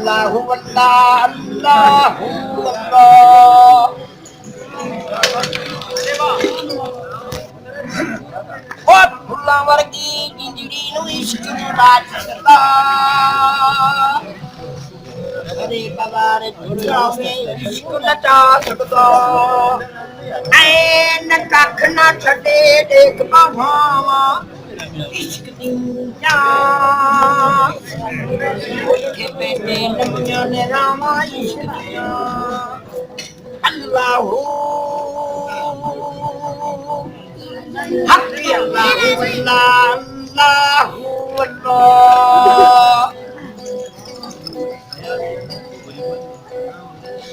अल्लाहु अल्लाह अल्लाहु अल्लाह ओ फुल्लां वर्गी जिंदड़ी नूं इश्क दा सकदा अरे कबार दुनिया में इश्क नचा सकदा ऐन कख ना छड़े देख भावा इश्क दी जान उठे बेटे नमियां ने रामा इश्क दिया अल्लाहू हक अल्लाहू अल्लाहू अल्लाह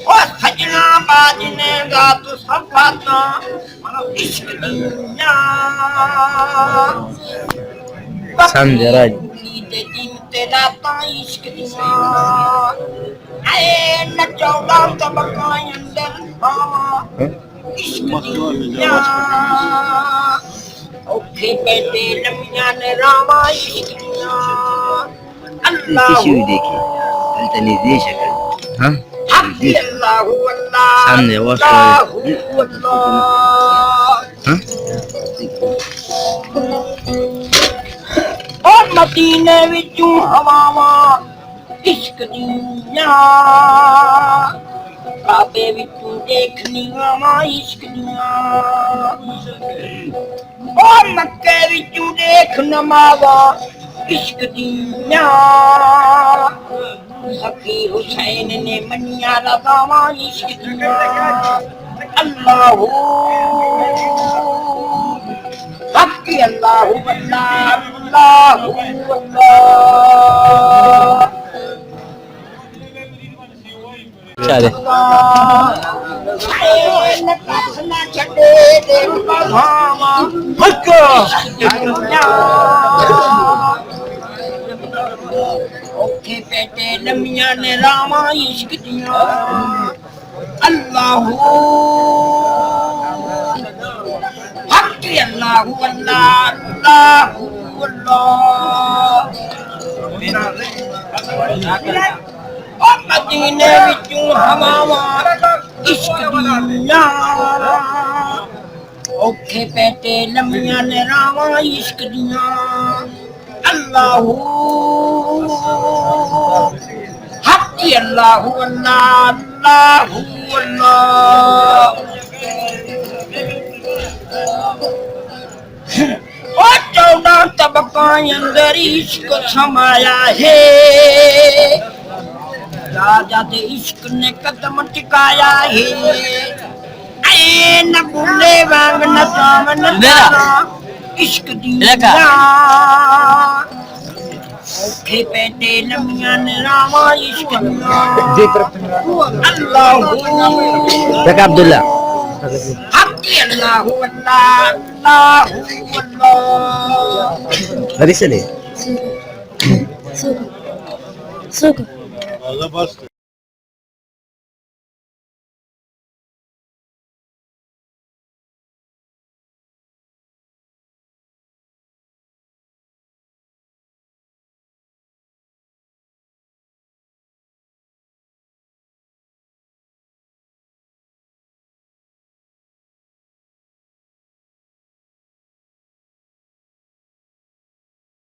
ओ सजना बाजने गा तू सब बाता इश्क दिया समझ राज ते तेरा ता इश्क दिया ऐ नचौड़ा तबका अंदर बावा इश्क दिया ओखे बेटे नमियां ने रामा इश्क दिया अल्लाह देखिए तनी दे शक्ल हाँ अल्लाहु अल्लाह सामने वो हाँ ओ मदीने विचों हवावां इश्क दियां काबे विचों देखनियां इश्क दियां ओ मक्के विचों देख नमावां इश्क दियां सखी हुसैन ने मनिया रज़ावां इश्क दियां अल्लाहू हक अल्लाहू अल्लाह अल्लाहू अल्लाह चले ना छड़े देव भावा मक्का ओखे बेटे नमियां ने रामा इश्क दिया अल्लाहू हक अल्लाहू अल्लाह अल्लाहू अल्लाह ओ मदीने विचों हवावां इश्क दिया ओखे बेटे नमियां ने रामा इश्क दिया अल्लाहू हक अल्लाहू अल्लाह अल्लाहू अल्लाह ओ 14 तबका अंदर इश्क समाया है राजा दे इश्क ने कदम टिकाया है ऐन बुले वांग नचावन इश्क दिया ओखे बेटे नमियां ने रामा इश्क दिया अल्लाहू तक अब्दुल्ला हक अल्लाहू अल्लाह अल्लाहू अल्लाह हरी चले सुख